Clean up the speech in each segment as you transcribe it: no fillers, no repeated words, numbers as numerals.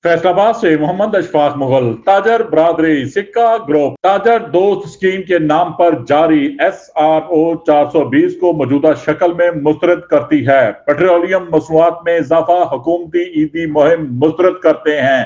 फैसलाबाद से मोहम्मद अशफाक मुगल। ताजर बरादरी सिक्का ग्रुप ताजर दोस्त स्कीम के नाम पर जारी SRO 420 को मौजूदा शक्ल में मुस्तरद करती है। पेट्रोलियम मसनूआत में इजाफा, हुकूमती ईदी मुहिम मुस्तरद करते हैं।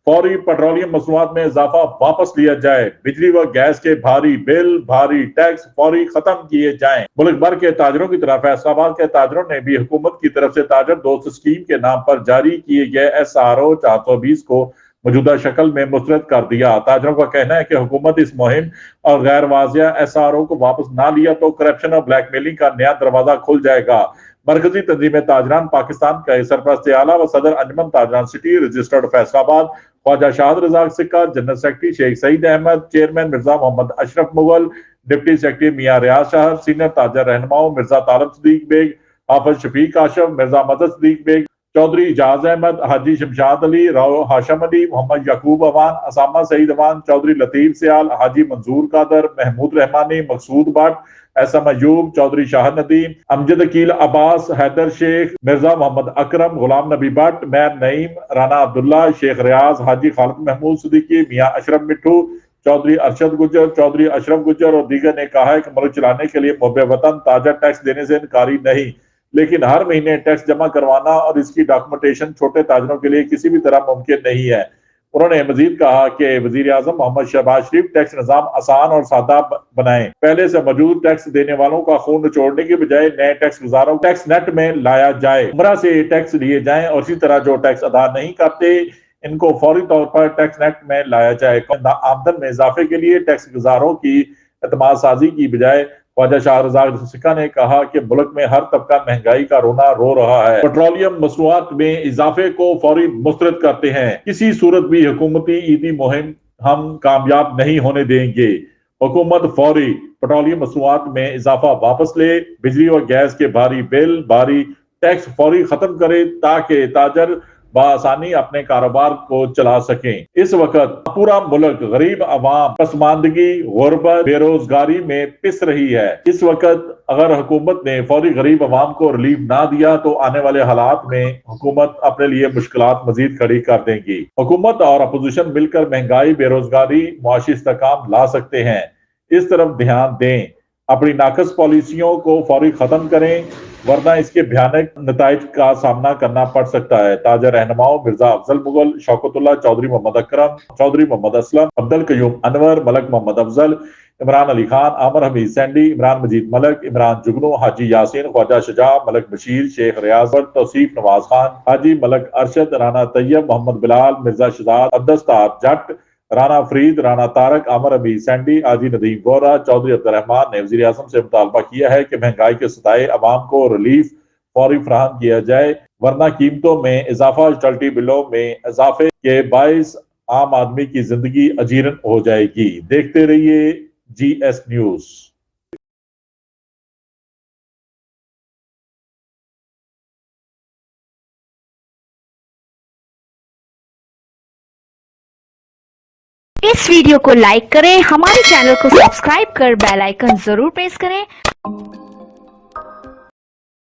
फौरी पेट्रोलियम मसनूआत में इजाफा वापस लिया जाए। बिजली व गैस के भारी बिल, भारी टैक्स फौरी खत्म किए जाएं। मुल्क भर के ताजरों की तरह फैसलाबाद के ताजरों ने भी हुकूमत की तरफ से ताजर दोस्त स्कीम के नाम पर जारी किए गए SRO 420 को मौजूदा शक्ल में मुस्तरद कर दिया। ताजरों का कहना है कि हुकूमत इस मुहिम और गैर वाजिया SRO को वापस ना लिया तो करप्शन और ब्लैकमेलिंग का नया दरवाजा खुल जाएगा। मरकजी तंजीम ताजरान पाकिस्तान का सरपरस्त आला व सदर Anjuman Tajiran city registered Faisalabad Khawaja Shahid Raza Sikka, general secretary Sheikh Saeed Ahmed, chairman Mirza Mohammad Ashraf Mughal, deputy secretary Mian Riaz Shah, senior ताजर रहनुमाओं मिर्जा तालब सदीक बेग, हाफिज शफीक आशफ, मिर्जा मदद सदीक बेग, चौधरी इजाज अहमद, हाजी शमशाद अली, राव हाशम अली, मोहम्मद यकूब अवान, असामा सईद अवान, चौधरी लतीफ सियाल, हाजी मंजूर कादर, महमूद रहमानी, मकसूद भट्ट, एसएम अयूब, चौधरी शाह नदीम, अमजद अकील अब्बास, हैदर शेख, मिर्जा मोहम्मद अकरम, गुलाम नबी भट्ट, मैर नईम, राना अब्दुल्ला, शेख रियाज, हाजी खालिद महमूद सिद्दीकी, मियां अशरफ मिट्ठू, चौधरी अरशद गुज्जर, चौधरी अशरफ गुज्जर और दीगर ने कहा है कि मुल्क चलाने के लिए मुहब्बे वतन ताजा टैक्स देने से इनकारी नहीं, लेकिन हर महीने टैक्स जमा करवाना और इसकी डॉक्यूमेंटेशन छोटे ताजरों के लिए किसी भी तरह मुमकिन नहीं है। उन्होंने मजीद कहा कि वजीर आजम मोहम्मद शहबाज शरीफ टैक्स निजाम आसान और सादा बनाएं। पहले से मौजूद टैक्स देने वालों का खून निचोड़ने की बजाय नए टैक्स गुजारों टैक्स नेट में लाया जाए। उम्रा से टैक्स लिए जाएं और इसी तरह जो टैक्स अदा नहीं करते इनको फौरी तौर पर टैक्स नेट में लाया जाए। आमदन में इजाफे के लिए टैक्स गुजारों की एतमाद साजी की बजाय ख्वाजा शाह रजा सिक्का ने कहा कि मुल्क में हर तबका महंगाई का रोना रो रहा है। पेट्रोलियम मसनूआत में इजाफे को फौरी मुस्तरद करते हैं। किसी सूरत भी हुकूमती ईदी मुहिम हम कामयाब नहीं होने देंगे। हुकूमत फौरी पेट्रोलियम मसनूआत में इजाफा वापस ले, बिजली और गैस के भारी बिल, भारी टैक्स फौरी खत्म करे ताकि ताजर बआसानी अपने कारोबार को चला सकें। इस वक्त पूरा मुल्क गरीब अवाम पसमानदगी, गुर्बत, बेरोजगारी में पिस रही है। इस वक्त अगर हुकूमत ने फौरी गरीब अवाम को रिलीफ ना दिया तो आने वाले हालात में हुकूमत अपने लिए मुश्किलात मजीद खड़ी कर देंगी। हुकूमत और अपोजिशन मिलकर महंगाई, बेरोजगारी, मुआशी इस्तेहकाम ला सकते हैं। इस तरफ ध्यान दें। अपनी नाकस पॉलिसियों को फौरी खत्म करें, वरना इसके भयानक नताइज का सामना करना पड़ सकता है। ताजा रहनुमाओं मिर्जा अफजल मुगल, शौकतुल्लाह, चौधरी मोहम्मद अकरम, चौधरी मोहम्मद असलम, अब्दुल कयूम अनवर, मलक मोहम्मद अफजल, इमरान अली खान, आमर हमीद सैंडी, इमरान मजीद मलक, इमरान जुगनू, हाजी यासीन, ख्वाजा शुजा, मलक बशीर, शेख रियाज, तौसीफ नवाज खान, हाजी मलक अरशद, राना तैयब, मोहम्मद बिलाल, मिर्जा शहजाद, अब्दुस्तार जट, राना फरीद, राना तारक, आमर अमीर सैंडी, आजी नदीम वोरा, चौधरी अब्दुर्रहमान ने वजीर आजम से मुतालबा किया है कि महंगाई के सताए अवाम को रिलीफ फौरी फराहम किया जाए, वरना कीमतों में इजाफा, यूटिलिटी बिलों में इजाफे के बाइस आम आदमी की जिंदगी अजीरन हो जाएगी। देखते रहिए GS न्यूज। इस वीडियो को लाइक करें, हमारे चैनल को सब्सक्राइब कर बेल आइकन जरूर प्रेस करें।